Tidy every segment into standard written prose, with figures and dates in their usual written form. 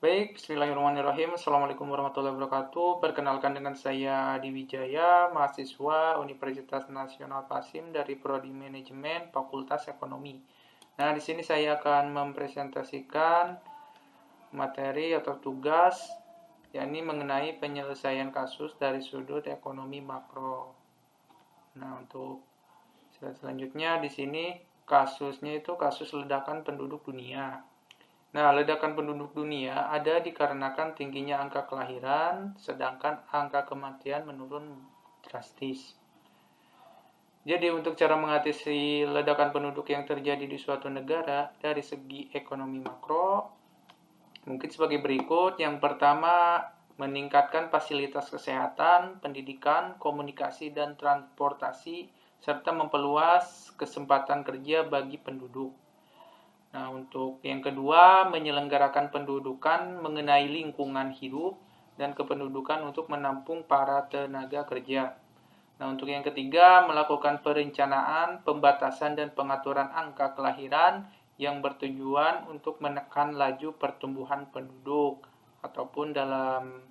Baik, bismillahirrahmanirrahim. Assalamualaikum warahmatullahi wabarakatuh. Perkenalkan dengan saya Adi Wijaya, mahasiswa Universitas Nasional Pasim dari Prodi Manajemen Fakultas Ekonomi. Nah, di sini saya akan mempresentasikan materi atau tugas, yakni mengenai penyelesaian kasus dari sudut ekonomi makro. Nah, untuk selanjutnya di sini kasusnya itu kasus ledakan penduduk dunia. Nah, ledakan penduduk dunia ada dikarenakan tingginya angka kelahiran, sedangkan angka kematian menurun drastis. Jadi, untuk cara mengatasi ledakan penduduk yang terjadi di suatu negara dari segi ekonomi makro, mungkin sebagai berikut. Yang pertama, meningkatkan fasilitas kesehatan, pendidikan, komunikasi, dan transportasi, serta memperluas kesempatan kerja bagi penduduk. Nah, untuk yang kedua, menyelenggarakan pendudukan mengenai lingkungan hidup dan kependudukan untuk menampung para tenaga kerja. Nah, untuk yang ketiga, melakukan perencanaan, pembatasan, dan pengaturan angka kelahiran yang bertujuan untuk menekan laju pertumbuhan penduduk. Ataupun dalam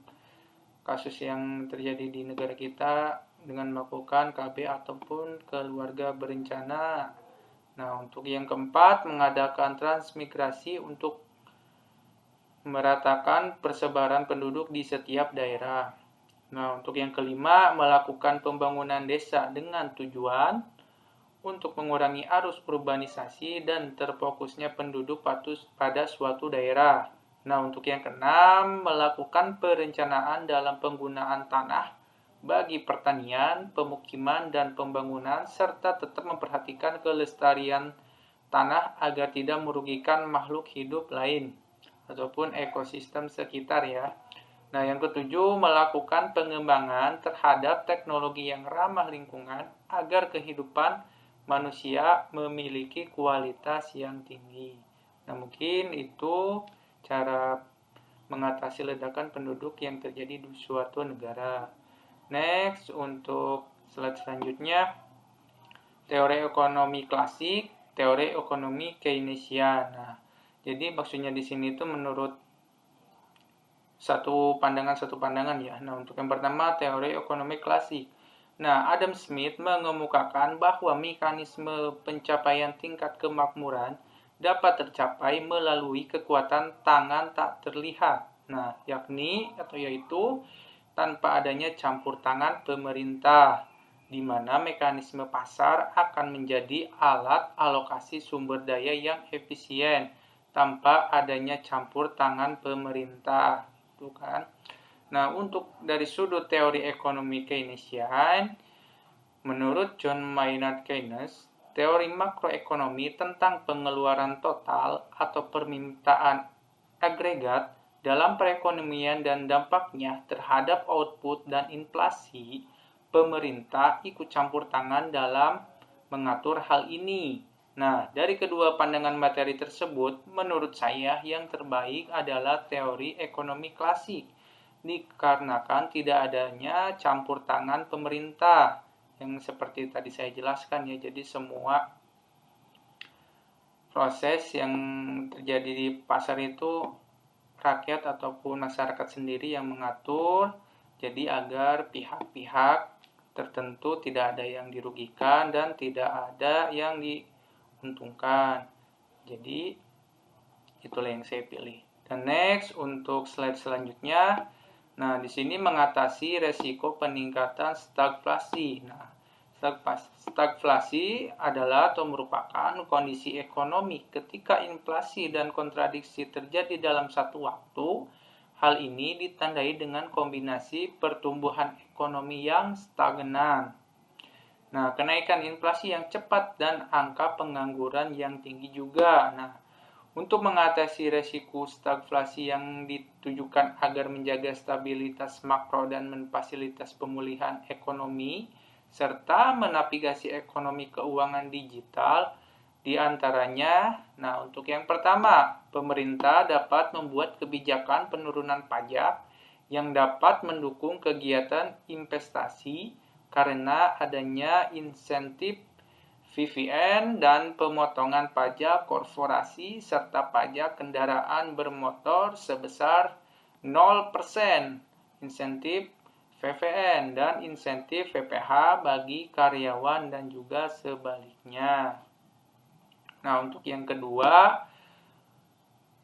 kasus yang terjadi di negara kita dengan melakukan KB ataupun keluarga berencana. Nah, untuk yang keempat, mengadakan transmigrasi untuk meratakan persebaran penduduk di setiap daerah. Nah, untuk yang kelima, melakukan pembangunan desa dengan tujuan untuk mengurangi arus urbanisasi dan terfokusnya penduduk pada suatu daerah. Nah, untuk yang keenam, melakukan perencanaan dalam penggunaan tanah bagi pertanian, pemukiman, dan pembangunan, serta tetap memperhatikan kelestarian tanah agar tidak merugikan makhluk hidup lain ataupun ekosistem sekitar ya. Nah, yang ketujuh, melakukan pengembangan terhadap teknologi yang ramah lingkungan agar kehidupan manusia memiliki kualitas yang tinggi. Nah, mungkin itu cara mengatasi ledakan penduduk yang terjadi di suatu negara. Next, untuk slide selanjutnya, teori ekonomi klasik, teori ekonomi Keynesian. Nah, jadi maksudnya di sini itu menurut satu pandangan ya. Nah, untuk yang pertama, teori ekonomi klasik. Nah, Adam Smith mengemukakan bahwa mekanisme pencapaian tingkat kemakmuran dapat tercapai melalui kekuatan tangan tak terlihat. Nah, yaitu tanpa adanya campur tangan pemerintah, di mana mekanisme pasar akan menjadi alat alokasi sumber daya yang efisien tanpa adanya campur tangan pemerintah. Itu kan. Nah, untuk dari sudut teori ekonomi Keynesian, menurut John Maynard Keynes, teori makroekonomi tentang pengeluaran total atau permintaan agregat dalam perekonomian dan dampaknya terhadap output dan inflasi, pemerintah ikut campur tangan dalam mengatur hal ini. Nah, dari kedua pandangan materi tersebut, menurut saya yang terbaik adalah teori ekonomi klasik, dikarenakan tidak adanya campur tangan pemerintah, yang seperti tadi saya jelaskan ya. Jadi semua proses yang terjadi di pasar itu rakyat ataupun masyarakat sendiri yang mengatur, jadi agar pihak-pihak tertentu tidak ada yang dirugikan dan tidak ada yang diuntungkan. Jadi itulah yang saya pilih. Dan next, untuk slide selanjutnya, nah di sini mengatasi resiko peningkatan stagflasi. Nah, stagflasi adalah atau merupakan kondisi ekonomi ketika inflasi dan kontradiksi terjadi dalam satu waktu. Hal ini ditandai dengan kombinasi pertumbuhan ekonomi yang stagnan. Nah, kenaikan inflasi yang cepat dan angka pengangguran yang tinggi juga. Nah, untuk mengatasi resiko stagflasi yang ditujukan agar menjaga stabilitas makro dan memfasilitasi pemulihan ekonomi, serta menavigasi ekonomi keuangan digital, di antaranya, nah untuk yang pertama, pemerintah dapat membuat kebijakan penurunan pajak yang dapat mendukung kegiatan investasi karena adanya insentif VVN, dan pemotongan pajak korporasi serta pajak kendaraan bermotor sebesar 0%, insentif VVN dan insentif VPH bagi karyawan dan juga sebaliknya. Nah, untuk yang kedua,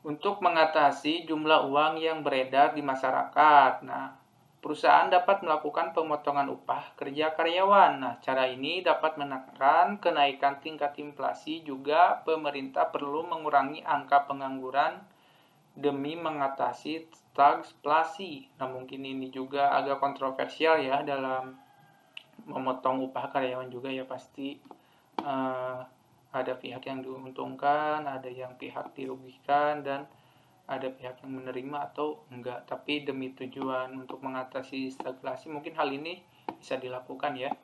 untuk mengatasi jumlah uang yang beredar di masyarakat. Nah, perusahaan dapat melakukan pemotongan upah kerja karyawan. Nah, cara ini dapat menekan kenaikan tingkat inflasi. Juga pemerintah perlu mengurangi angka pengangguran demi mengatasi stagflasi. Nah, mungkin ini juga agak kontroversial ya dalam memotong upah karyawan juga ya, pasti ada pihak yang diuntungkan, ada yang pihak dirugikan, dan ada pihak yang menerima atau enggak. Tapi demi tujuan untuk mengatasi stagflasi, mungkin hal ini bisa dilakukan ya.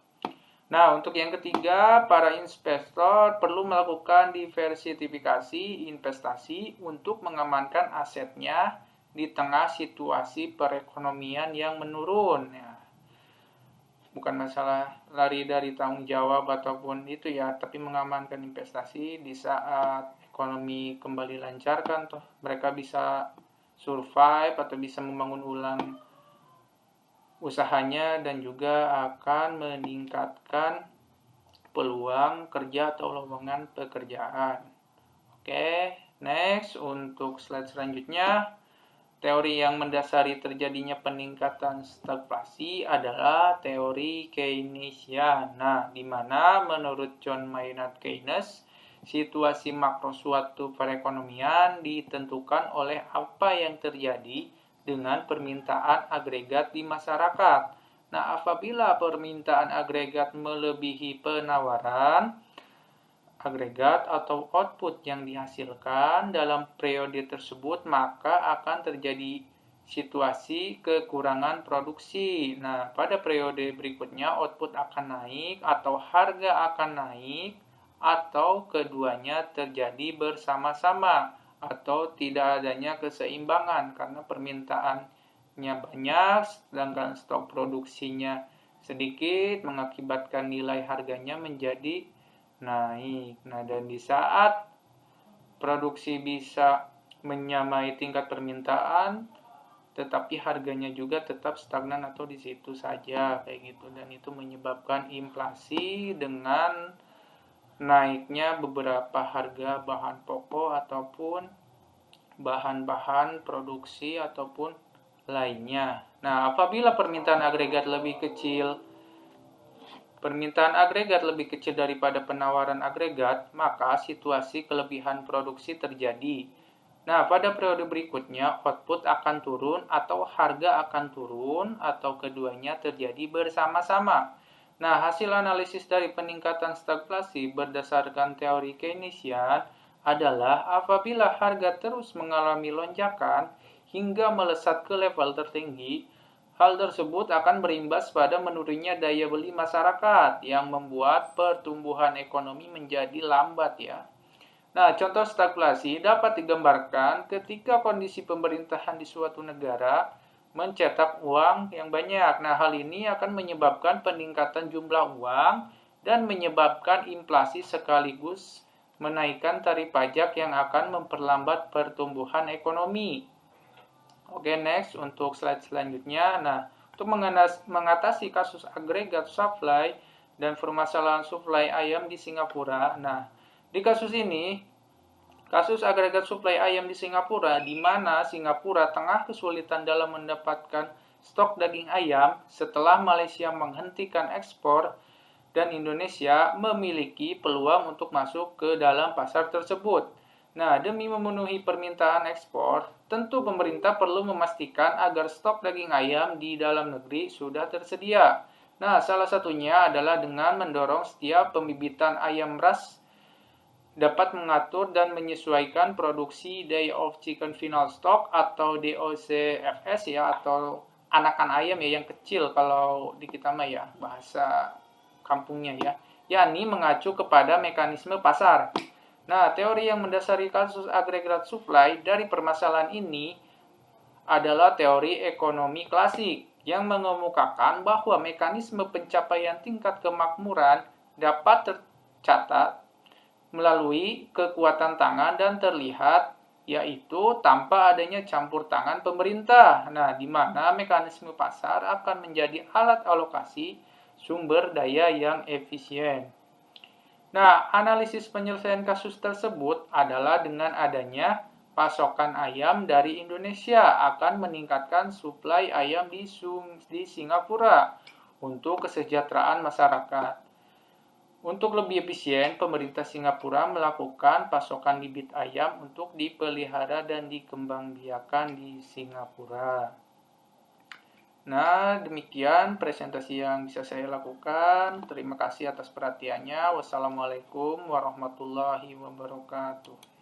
Nah, untuk yang ketiga, para investor perlu melakukan diversifikasi investasi untuk mengamankan asetnya di tengah situasi perekonomian yang menurun. Ya, bukan masalah lari dari tanggung jawab ataupun itu ya, tapi mengamankan investasi di saat ekonomi kembali lancar kan, toh mereka bisa survive atau bisa membangun ulang usahanya dan juga akan meningkatkan peluang kerja atau lowongan pekerjaan. Oke, next untuk slide selanjutnya. Teori yang mendasari terjadinya peningkatan stagflasi adalah teori Keynesian. Nah, di mana menurut John Maynard Keynes, situasi makro suatu perekonomian ditentukan oleh apa yang terjadi dengan permintaan agregat di masyarakat. Nah, apabila permintaan agregat melebihi penawaran agregat atau output yang dihasilkan dalam periode tersebut, maka akan terjadi situasi kekurangan produksi. Nah, pada periode berikutnya output akan naik atau harga akan naik, atau keduanya terjadi bersama-sama, atau tidak adanya keseimbangan karena permintaannya banyak sedangkan stok produksinya sedikit, mengakibatkan nilai harganya menjadi naik. Nah, dan di saat produksi bisa menyamai tingkat permintaan, tetapi harganya juga tetap stagnan atau di situ saja kayak gitu, dan itu menyebabkan inflasi dengan naiknya beberapa harga bahan pokok ataupun bahan-bahan produksi ataupun lainnya. Nah, apabila permintaan agregat lebih kecil daripada penawaran agregat, maka situasi kelebihan produksi terjadi. Nah, pada periode berikutnya, output akan turun atau harga akan turun, atau keduanya terjadi bersama-sama. Nah, hasil analisis dari peningkatan stagflasi berdasarkan teori Keynesian adalah apabila harga terus mengalami lonjakan hingga melesat ke level tertinggi, hal tersebut akan berimbas pada menurunnya daya beli masyarakat yang membuat pertumbuhan ekonomi menjadi lambat ya. Nah, contoh stagflasi dapat digambarkan ketika kondisi pemerintahan di suatu negara mencetak uang yang banyak. Nah, hal ini akan menyebabkan peningkatan jumlah uang dan menyebabkan inflasi sekaligus menaikkan tarif pajak yang akan memperlambat pertumbuhan ekonomi. Oke, next untuk slide selanjutnya. Nah, untuk mengatasi kasus agregat supply dan permasalahan supply ayam di Singapura. Nah, di kasus ini, kasus agregat supply ayam di Singapura, di mana Singapura tengah kesulitan dalam mendapatkan stok daging ayam setelah Malaysia menghentikan ekspor dan Indonesia memiliki peluang untuk masuk ke dalam pasar tersebut. Nah, demi memenuhi permintaan ekspor, tentu pemerintah perlu memastikan agar stok daging ayam di dalam negeri sudah tersedia. Nah, salah satunya adalah dengan mendorong setiap pembibitan ayam ras dapat mengatur dan menyesuaikan produksi Day of Chicken Final Stock atau DOCFS ya, atau anakan ayam ya yang kecil kalau di kita mah ya, bahasa kampungnya ya, yakni mengacu kepada mekanisme pasar. Nah, teori yang mendasari kasus agregat supply dari permasalahan ini adalah teori ekonomi klasik yang mengemukakan bahwa mekanisme pencapaian tingkat kemakmuran dapat tercatat melalui kekuatan tangan dan terlihat, yaitu tanpa adanya campur tangan pemerintah. Nah, di mana mekanisme pasar akan menjadi alat alokasi sumber daya yang efisien. Nah, analisis penyelesaian kasus tersebut adalah dengan adanya pasokan ayam dari Indonesia akan meningkatkan suplai ayam di Singapura untuk kesejahteraan masyarakat. Untuk lebih efisien, pemerintah Singapura melakukan pasokan bibit ayam untuk dipelihara dan dikembangbiakan di Singapura. Nah, demikian presentasi yang bisa saya lakukan. Terima kasih atas perhatiannya. Wassalamualaikum warahmatullahi wabarakatuh.